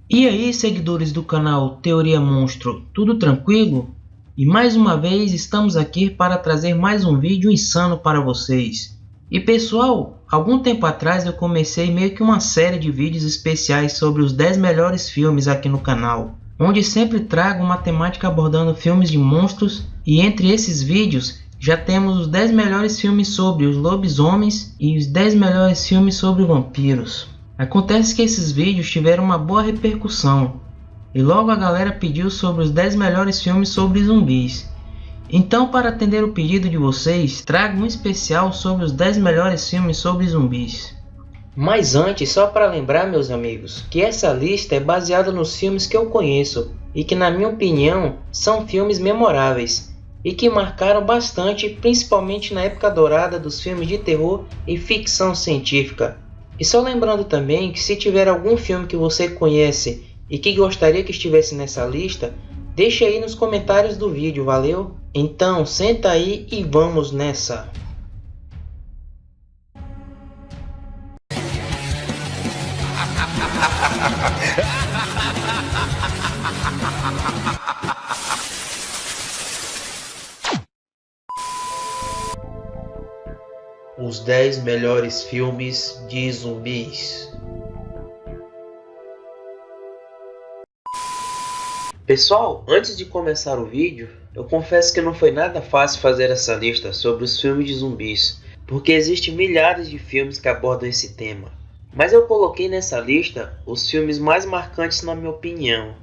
E aí, seguidores do canal Teoria Monstro, tudo tranquilo? E mais uma vez estamos aqui para trazer mais um vídeo insano para vocês. E pessoal, algum tempo atrás eu comecei meio que uma série de vídeos especiais sobre os 10 melhores filmes aqui no canal, onde sempre trago uma temática abordando filmes de monstros, e entre esses vídeos já temos os 10 melhores filmes sobre os lobisomens e os 10 melhores filmes sobre vampiros. Acontece que esses vídeos tiveram uma boa repercussão, e logo a galera pediu sobre os 10 melhores filmes sobre zumbis. Então, para atender o pedido de vocês, trago um especial sobre os 10 melhores filmes sobre zumbis. Mas antes, só para lembrar, meus amigos, que essa lista é baseada nos filmes que eu conheço e que, na minha opinião, são filmes memoráveis e que marcaram bastante, principalmente na época dourada dos filmes de terror e ficção científica. E só lembrando também que se tiver algum filme que você conhece e que gostaria que estivesse nessa lista, deixe aí nos comentários do vídeo, valeu? Então senta aí e vamos nessa! Os 10 melhores filmes de zumbis. Pessoal, antes de começar o vídeo, eu confesso que não foi nada fácil fazer essa lista sobre os filmes de zumbis, porque existem milhares de filmes que abordam esse tema. Mas eu coloquei nessa lista os filmes mais marcantes na minha opinião.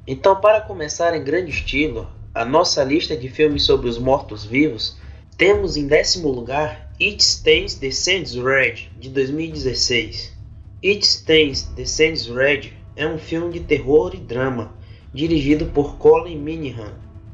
Então, para começar em grande estilo, a nossa lista de filmes sobre os mortos-vivos, temos em 10º lugar It Stains Descends Red, de 2016. It Stains Descends Red é um filme de terror e drama, dirigido por Colin Minihan.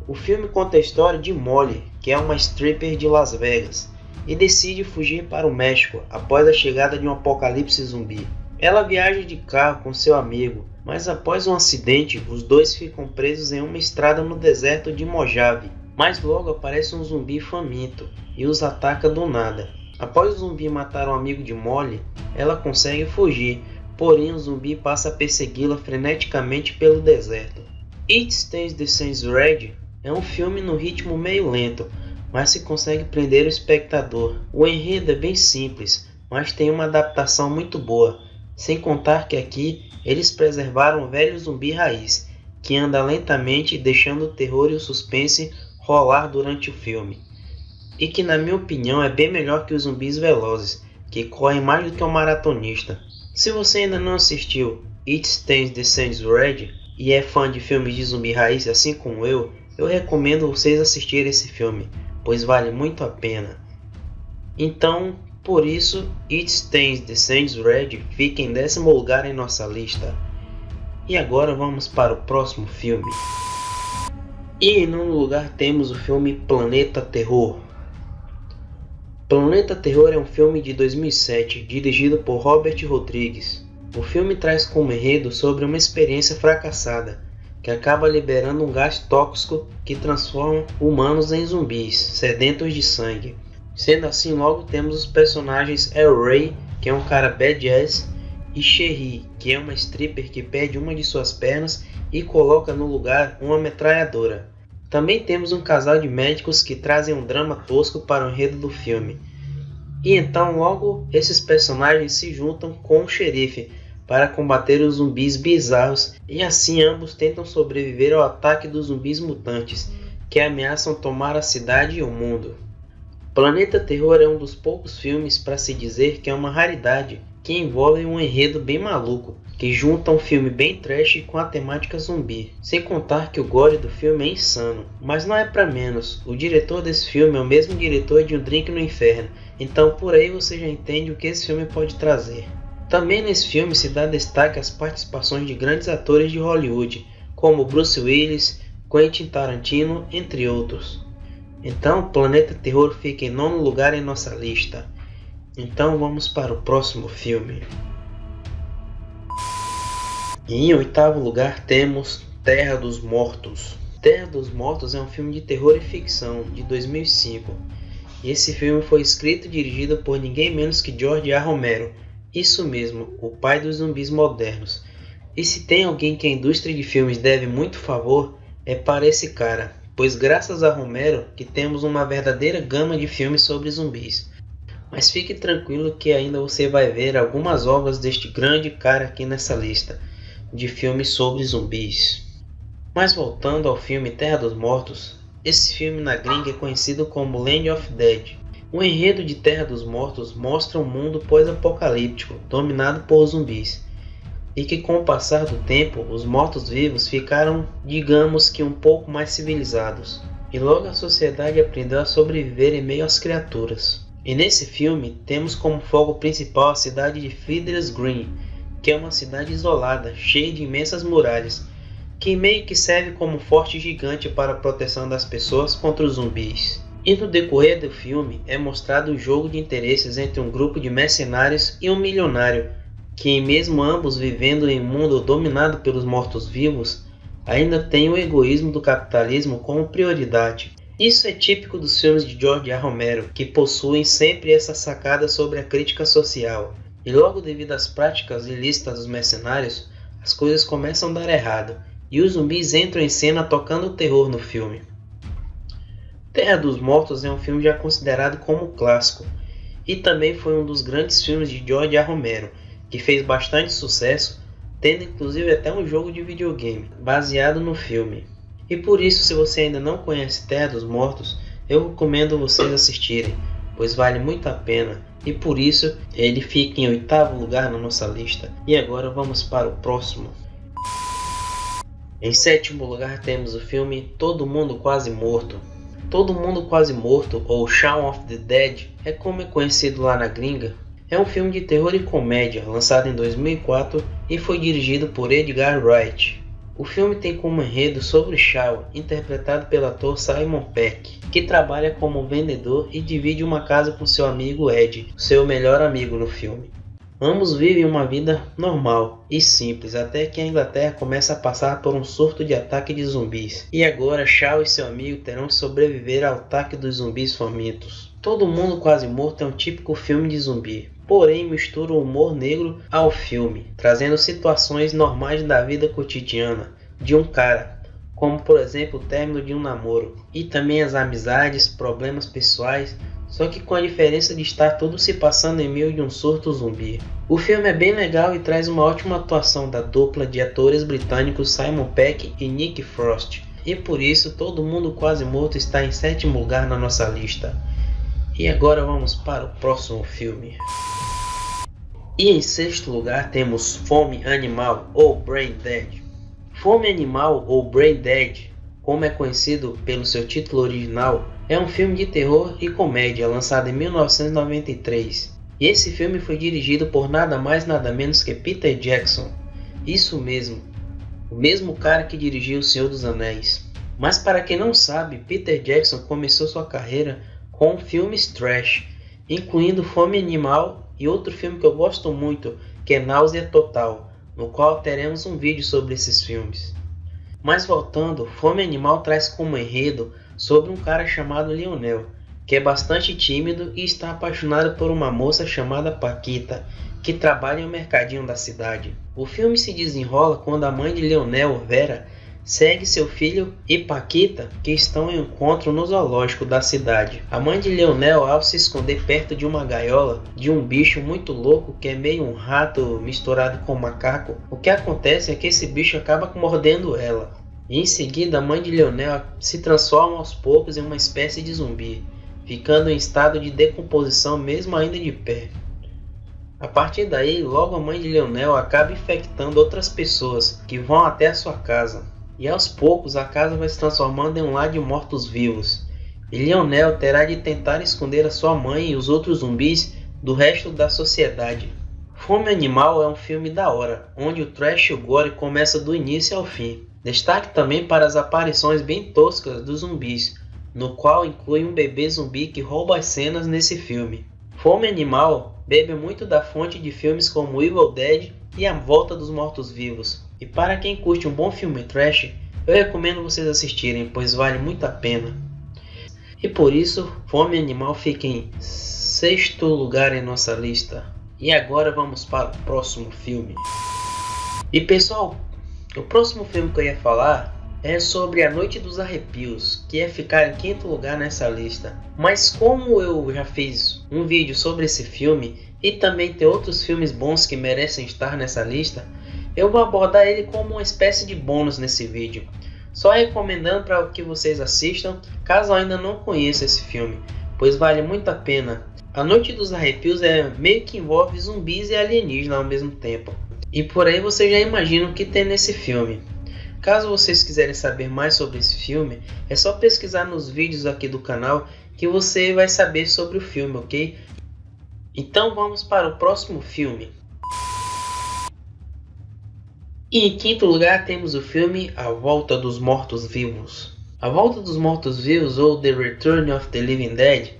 O filme conta a história de Molly, que é uma stripper de Las Vegas, e decide fugir para o México após a chegada de um apocalipse zumbi. Ela viaja de carro com seu amigo, mas após um acidente, os dois ficam presos em uma estrada no deserto de Mojave. Mas logo aparece um zumbi faminto e os ataca do nada. Após o zumbi matar um amigo de Molly, ela consegue fugir, porém o zumbi passa a persegui-la freneticamente pelo deserto. It Stains Descends Red é um filme no ritmo meio lento, mas se consegue prender o espectador. O enredo é bem simples, mas tem uma adaptação muito boa, sem contar que aqui eles preservaram o velho zumbi raiz, que anda lentamente deixando o terror e o suspense rolar durante o filme, e que na minha opinião é bem melhor que os zumbis velozes, que correm mais do que um maratonista. Se você ainda não assistiu It Stains Descends Red e é fã de filmes de zumbi raiz assim como eu recomendo vocês assistirem esse filme, pois vale muito a pena. Então, por isso, It Stains Descends Red fica em 10º lugar em nossa lista. E agora vamos para o próximo filme. E em 9º lugar temos o filme Planeta Terror. Planeta Terror é um filme de 2007, dirigido por Robert Rodrigues. O filme traz como enredo sobre uma experiência fracassada, que acaba liberando um gás tóxico que transforma humanos em zumbis, sedentos de sangue. Sendo assim, logo temos os personagens El Rey, que é um cara badass, e Sherry, que é uma stripper que perde uma de suas pernas e coloca no lugar uma metralhadora. Também temos um casal de médicos que trazem um drama tosco para o enredo do filme. E então logo esses personagens se juntam com o xerife para combater os zumbis bizarros, e assim ambos tentam sobreviver ao ataque dos zumbis mutantes que ameaçam tomar a cidade e o mundo. Planeta Terror é um dos poucos filmes para se dizer que é uma raridade, que envolve um enredo bem maluco, que junta um filme bem trash com a temática zumbi. Sem contar que o gore do filme é insano, mas não é para menos, o diretor desse filme é o mesmo diretor de Um Drink no Inferno, então por aí você já entende o que esse filme pode trazer. Também nesse filme se dá destaque às participações de grandes atores de Hollywood, como Bruce Willis, Quentin Tarantino, entre outros. Então Planeta Terror fica em 9º lugar em nossa lista. Então vamos para o próximo filme. E em 8º lugar temos Terra dos Mortos. Terra dos Mortos é um filme de terror e ficção de 2005. E esse filme foi escrito e dirigido por ninguém menos que George A. Romero. Isso mesmo, o pai dos zumbis modernos. E se tem alguém que a indústria de filmes deve muito favor, é para esse cara, pois graças a Romero que temos uma verdadeira gama de filmes sobre zumbis. Mas fique tranquilo que ainda você vai ver algumas obras deste grande cara aqui nessa lista de filmes sobre zumbis. Mas voltando ao filme Terra dos Mortos, esse filme na gringa é conhecido como Land of Dead. O enredo de Terra dos Mortos mostra um mundo pós-apocalíptico dominado por zumbis, e que com o passar do tempo os mortos-vivos ficaram, digamos que um pouco mais civilizados, e logo a sociedade aprendeu a sobreviver em meio às criaturas. E nesse filme temos como foco principal a cidade de Fiddler's Green, que é uma cidade isolada, cheia de imensas muralhas, que meio que serve como um forte gigante para a proteção das pessoas contra os zumbis. E no decorrer do filme é mostrado o jogo de interesses entre um grupo de mercenários e um milionário, que mesmo ambos vivendo em um mundo dominado pelos mortos-vivos, ainda tem o egoísmo do capitalismo como prioridade. Isso é típico dos filmes de George A. Romero, que possuem sempre essa sacada sobre a crítica social. E logo devido às práticas ilícitas dos mercenários, as coisas começam a dar errado, e os zumbis entram em cena tocando terror no filme. Terra dos Mortos é um filme já considerado como clássico, e também foi um dos grandes filmes de George A. Romero, que fez bastante sucesso, tendo inclusive até um jogo de videogame baseado no filme. E por isso, se você ainda não conhece Terra dos Mortos, eu recomendo vocês assistirem, pois vale muito a pena, e por isso ele fica em 8º lugar na nossa lista. E agora vamos para o próximo. Em 7º lugar temos o filme Todo Mundo Quase Morto. Todo Mundo Quase Morto, ou Shaun of the Dead, é como é conhecido lá na gringa. É um filme de terror e comédia, lançado em 2004 e foi dirigido por Edgar Wright. O filme tem como enredo sobre Shaun, interpretado pelo ator Simon Pegg, que trabalha como vendedor e divide uma casa com seu amigo Ed, seu melhor amigo no filme. Ambos vivem uma vida normal e simples até que a Inglaterra começa a passar por um surto de ataque de zumbis. E agora Shaun e seu amigo terão que sobreviver ao ataque dos zumbis famintos. Todo Mundo Quase Morto é um típico filme de zumbi, porém mistura o humor negro ao filme, trazendo situações normais da vida cotidiana de um cara, como por exemplo o término de um namoro, e também as amizades, problemas pessoais, só que com a diferença de estar tudo se passando em meio de um surto zumbi. O filme é bem legal e traz uma ótima atuação da dupla de atores britânicos Simon Pegg e Nick Frost, e por isso Todo Mundo Quase Morto está em 7º lugar na nossa lista. E agora vamos para o próximo filme. E em 6º lugar temos Fome Animal ou Brain Dead. Fome Animal ou Brain Dead, como é conhecido pelo seu título original, é um filme de terror e comédia lançado em 1993. E esse filme foi dirigido por nada mais nada menos que Peter Jackson. Isso mesmo, o mesmo cara que dirigiu O Senhor dos Anéis. Mas para quem não sabe, Peter Jackson começou sua carreira com filmes trash, incluindo Fome Animal e outro filme que eu gosto muito, que é Náusea Total, no qual teremos um vídeo sobre esses filmes. Mas voltando, Fome Animal traz como enredo sobre um cara chamado Lionel, que é bastante tímido e está apaixonado por uma moça chamada Paquita, que trabalha em um mercadinho da cidade. O filme se desenrola quando a mãe de Lionel, Vera, segue seu filho e Paquita, que estão em encontro no zoológico da cidade. A mãe de Lionel, ao se esconder perto de uma gaiola de um bicho muito louco que é meio um rato misturado com um macaco, o que acontece é que esse bicho acaba mordendo ela. E em seguida a mãe de Lionel se transforma aos poucos em uma espécie de zumbi, ficando em estado de decomposição mesmo ainda de pé. A partir daí, logo a mãe de Lionel acaba infectando outras pessoas que vão até a sua casa. E aos poucos a casa vai se transformando em um lar de mortos-vivos. E Lionel terá de tentar esconder a sua mãe e os outros zumbis do resto da sociedade. Fome Animal é um filme da hora, onde o trash e o gore começa do início ao fim. Destaque também para as aparições bem toscas dos zumbis, no qual inclui um bebê zumbi que rouba as cenas nesse filme. Fome Animal bebe muito da fonte de filmes como Evil Dead e A Volta dos Mortos-Vivos. E para quem curte um bom filme trash, eu recomendo vocês assistirem, pois vale muito a pena. E por isso, Fome Animal fica em 6º lugar em nossa lista. E agora vamos para o próximo filme. E pessoal, o próximo filme que eu ia falar é sobre A Noite dos Arrepios, que ia ficar em quinto lugar nessa lista. Mas como eu já fiz um vídeo sobre esse filme e também tem outros filmes bons que merecem estar nessa lista, eu vou abordar ele como uma espécie de bônus nesse vídeo. Só recomendando para que vocês assistam, caso ainda não conheçam esse filme, pois vale muito a pena. A Noite dos Arrepios meio que envolve zumbis e alienígenas ao mesmo tempo. E por aí vocês já imaginam o que tem nesse filme. Caso vocês quiserem saber mais sobre esse filme, é só pesquisar nos vídeos aqui do canal que você vai saber sobre o filme, ok? Então vamos para o próximo filme. E em quinto lugar temos o filme A Volta dos Mortos-Vivos. A Volta dos Mortos-Vivos, ou The Return of the Living Dead,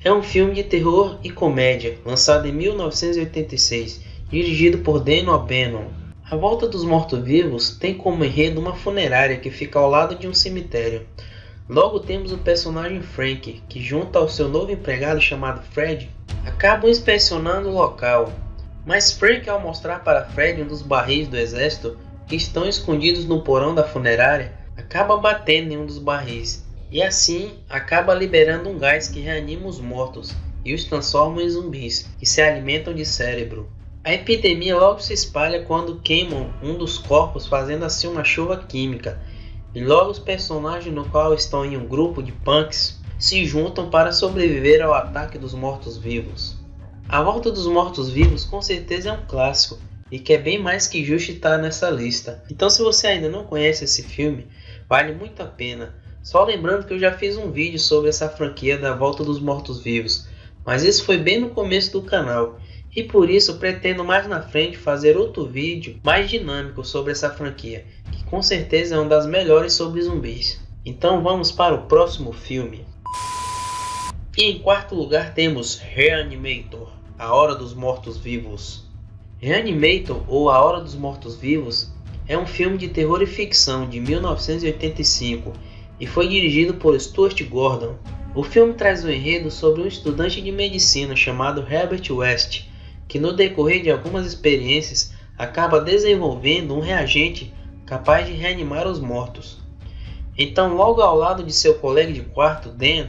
é um filme de terror e comédia, lançado em 1986, dirigido por Dan O'Bannon. A Volta dos Mortos-Vivos tem como enredo uma funerária que fica ao lado de um cemitério. Logo temos o personagem Frank, que junto ao seu novo empregado chamado Fred, acabam inspecionando o local. Mas Frank, ao mostrar para Fred um dos barris do exército que estão escondidos no porão da funerária, acaba batendo em um dos barris, e assim acaba liberando um gás que reanima os mortos e os transforma em zumbis, que se alimentam de cérebro. A epidemia logo se espalha quando queimam um dos corpos, fazendo assim uma chuva química, e logo os personagens, no qual estão em um grupo de punks, se juntam para sobreviver ao ataque dos mortos-vivos. A Volta dos Mortos-Vivos com certeza é um clássico, e que é bem mais que justo estar nessa lista. Então se você ainda não conhece esse filme, vale muito a pena. Só lembrando que eu já fiz um vídeo sobre essa franquia da Volta dos Mortos-Vivos, mas esse foi bem no começo do canal. E por isso pretendo mais na frente fazer outro vídeo mais dinâmico sobre essa franquia, que com certeza é uma das melhores sobre zumbis. Então vamos para o próximo filme. E em quarto lugar temos Reanimator, A Hora dos Mortos-Vivos. Reanimator, ou A Hora dos Mortos-Vivos, é um filme de terror e ficção de 1985 e foi dirigido por Stuart Gordon. O filme traz um enredo sobre um estudante de medicina chamado Herbert West, que no decorrer de algumas experiências acaba desenvolvendo um reagente capaz de reanimar os mortos. Então, logo ao lado de seu colega de quarto, Dan,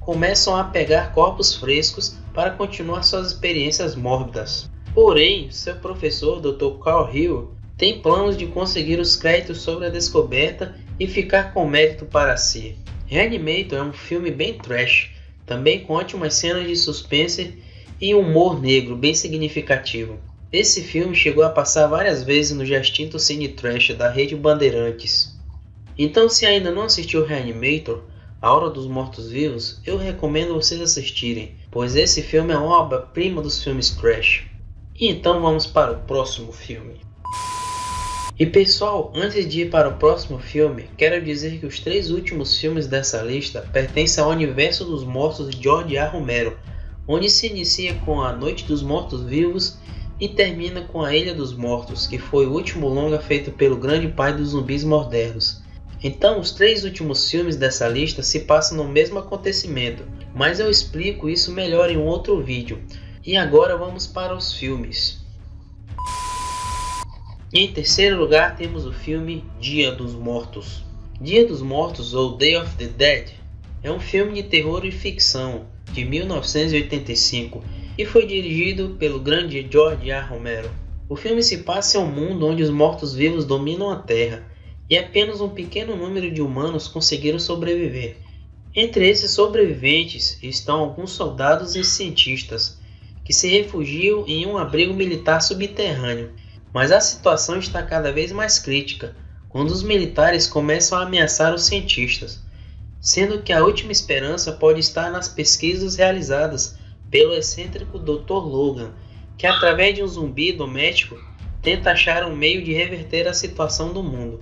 começam a pegar corpos frescos para continuar suas experiências mórbidas. Porém, seu professor, Dr. Carl Hill, tem planos de conseguir os créditos sobre a descoberta e ficar com mérito para si. Reanimator é um filme bem trash, também com ótimas cenas de suspense e humor negro bem significativo. Esse filme chegou a passar várias vezes no já extinto Cine Trash da Rede Bandeirantes. Então, se ainda não assistiu Reanimator, A Hora dos Mortos-Vivos, eu recomendo vocês assistirem, pois esse filme é uma obra-prima dos filmes trash. E então vamos para o próximo filme. E pessoal, antes de ir para o próximo filme, quero dizer que os três últimos filmes dessa lista pertencem ao universo dos mortos de George A. Romero, onde se inicia com A Noite dos Mortos-Vivos e termina com A Ilha dos Mortos, que foi o último longa feito pelo grande pai dos zumbis modernos. Então os três últimos filmes dessa lista se passam no mesmo acontecimento, mas eu explico isso melhor em um outro vídeo. E agora vamos para os filmes. E em terceiro lugar temos o filme Dia dos Mortos. Dia dos Mortos, ou Day of the Dead, é um filme de terror e ficção de 1985 e foi dirigido pelo grande George A. Romero. O filme se passa em um mundo onde os mortos-vivos dominam a Terra e apenas um pequeno número de humanos conseguiram sobreviver. Entre esses sobreviventes estão alguns soldados e cientistas que se refugiam em um abrigo militar subterrâneo. Mas a situação está cada vez mais crítica quando os militares começam a ameaçar os cientistas, sendo que a última esperança pode estar nas pesquisas realizadas pelo excêntrico Dr. Logan, que através de um zumbi doméstico tenta achar um meio de reverter a situação do mundo.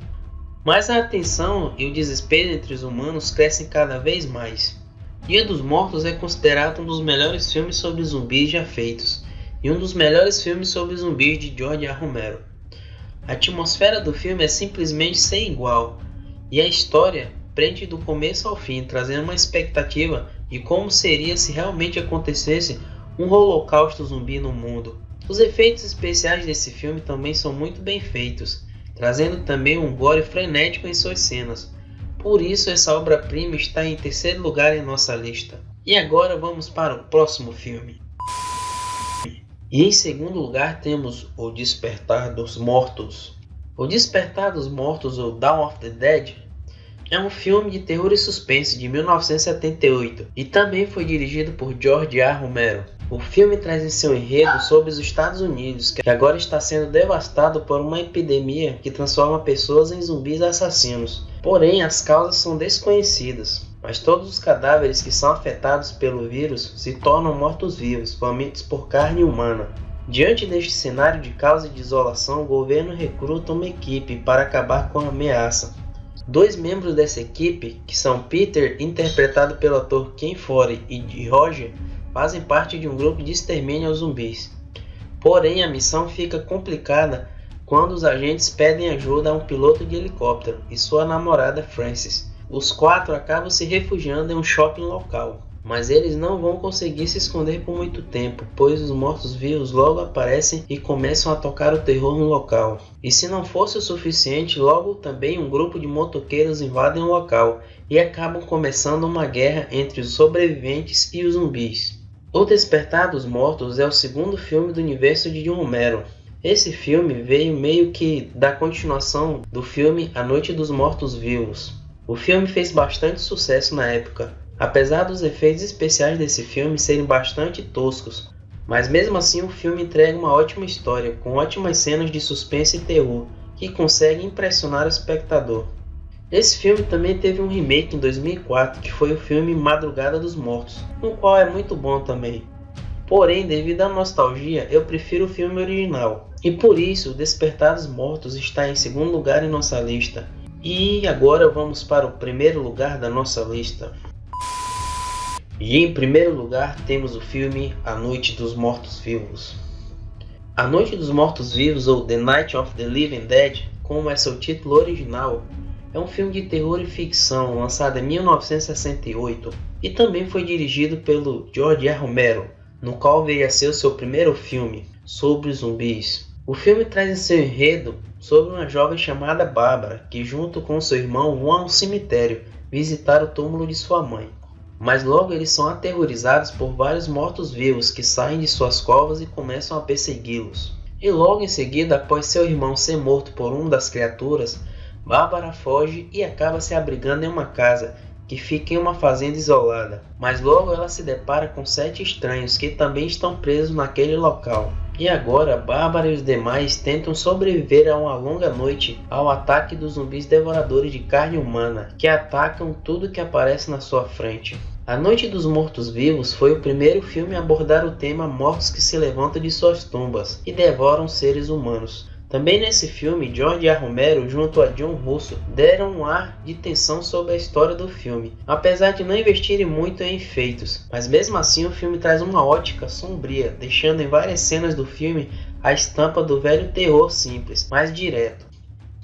Mas a tensão e o desespero entre os humanos crescem cada vez mais. Dia dos Mortos é considerado um dos melhores filmes sobre zumbis já feitos, e um dos melhores filmes sobre zumbis de George A. Romero. A atmosfera do filme é simplesmente sem igual, e a história prende do começo ao fim, trazendo uma expectativa de como seria se realmente acontecesse um holocausto zumbi no mundo. Os efeitos especiais desse filme também são muito bem feitos, trazendo também um gore frenético em suas cenas. Por isso essa obra-prima está em terceiro lugar em nossa lista. E agora vamos para o próximo filme. E em segundo lugar temos O Despertar dos Mortos. O Despertar dos Mortos, ou Dawn of the Dead, é um filme de terror e suspense de 1978 e também foi dirigido por George A. Romero. O filme traz em seu enredo sobre os Estados Unidos, que agora está sendo devastado por uma epidemia que transforma pessoas em zumbis assassinos. Porém, as causas são desconhecidas, mas todos os cadáveres que são afetados pelo vírus se tornam mortos-vivos, famintos por carne humana. Diante deste cenário de caos e de isolação, o governo recruta uma equipe para acabar com a ameaça. Dois membros dessa equipe, que são Peter, interpretado pelo ator Ken Foree, e Roger, fazem parte de um grupo de extermínio aos zumbis. Porém, a missão fica complicada quando os agentes pedem ajuda a um piloto de helicóptero e sua namorada Frances. Os quatro acabam se refugiando em um shopping local, mas eles não vão conseguir se esconder por muito tempo, pois os mortos-vivos logo aparecem e começam a tocar o terror no local. E se não fosse o suficiente, logo também um grupo de motoqueiros invadem o local e acabam começando uma guerra entre os sobreviventes e os zumbis. O Despertar dos Mortos é o segundo filme do universo de Romero. Esse filme veio meio que da continuação do filme A Noite dos Mortos-Vivos. O filme fez bastante sucesso na época, apesar dos efeitos especiais desse filme serem bastante toscos, mas mesmo assim o filme entrega uma ótima história, com ótimas cenas de suspense e terror, que consegue impressionar o espectador. Esse filme também teve um remake em 2004, que foi o filme Madrugada dos Mortos, o qual é muito bom também. Porém, devido à nostalgia, eu prefiro o filme original, e por isso o Despertar dos Mortos está em segundo lugar em nossa lista. E agora vamos para o primeiro lugar da nossa lista. E em primeiro lugar temos o filme A Noite dos Mortos-Vivos. A Noite dos Mortos-Vivos, ou The Night of the Living Dead, como é seu título original, é um filme de terror e ficção lançado em 1968 e também foi dirigido pelo George A. Romero, no qual veio a ser o seu primeiro filme sobre zumbis. O filme traz em seu enredo sobre uma jovem chamada Bárbara, que junto com seu irmão vão a um cemitério visitar o túmulo de sua mãe. Mas logo eles são aterrorizados por vários mortos-vivos que saem de suas covas e começam a persegui-los. E logo em seguida, após seu irmão ser morto por uma das criaturas, Bárbara foge e acaba se abrigando em uma casa que fica em uma fazenda isolada. Mas logo ela se depara com 7 estranhos que também estão presos naquele local. E agora Bárbara e os demais tentam sobreviver a uma longa noite ao ataque dos zumbis devoradores de carne humana, que atacam tudo que aparece na sua frente. A Noite dos Mortos-Vivos foi o primeiro filme a abordar o tema mortos que se levantam de suas tumbas e devoram seres humanos. Também nesse filme, George A. Romero junto a John Russo deram um ar de tensão sobre a história do filme, apesar de não investirem muito em efeitos, mas mesmo assim o filme traz uma ótica sombria, deixando em várias cenas do filme a estampa do velho terror simples, mais direto.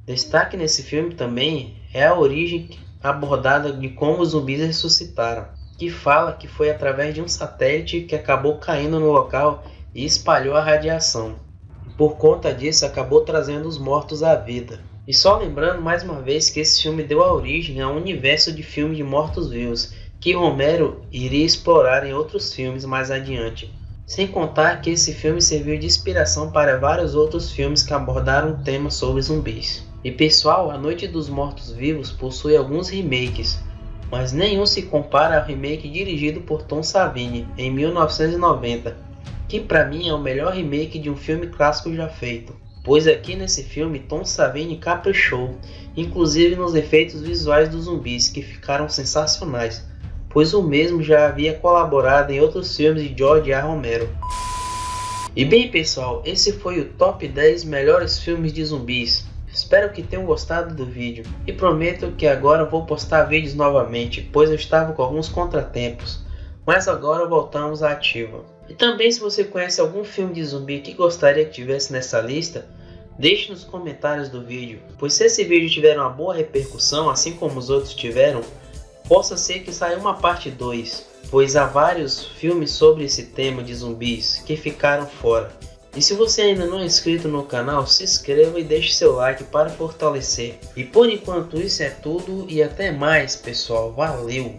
Destaque nesse filme também é a origem abordada de como os zumbis ressuscitaram, que fala que foi através de um satélite que acabou caindo no local e espalhou a radiação. Por conta disso, acabou trazendo os mortos à vida. E só lembrando mais uma vez que esse filme deu a origem a um universo de filmes de mortos-vivos, que Romero iria explorar em outros filmes mais adiante. Sem contar que esse filme serviu de inspiração para vários outros filmes que abordaram o tema sobre zumbis. E pessoal, A Noite dos Mortos-Vivos possui alguns remakes, mas nenhum se compara ao remake dirigido por Tom Savini em 1990. Que para mim é o melhor remake de um filme clássico já feito, pois aqui nesse filme Tom Savini caprichou, inclusive nos efeitos visuais dos zumbis, que ficaram sensacionais, pois o mesmo já havia colaborado em outros filmes de George A. Romero. E bem pessoal, esse foi o top 10 melhores filmes de zumbis. Espero que tenham gostado do vídeo e prometo que agora vou postar vídeos novamente, pois eu estava com alguns contratempos, mas agora voltamos à ativa. E também, se você conhece algum filme de zumbi que gostaria que tivesse nessa lista, deixe nos comentários do vídeo, pois se esse vídeo tiver uma boa repercussão, assim como os outros tiveram, possa ser que saia uma parte 2, pois há vários filmes sobre esse tema de zumbis que ficaram fora. E se você ainda não é inscrito no canal, se inscreva e deixe seu like para fortalecer. E por enquanto isso é tudo e até mais, pessoal. Valeu!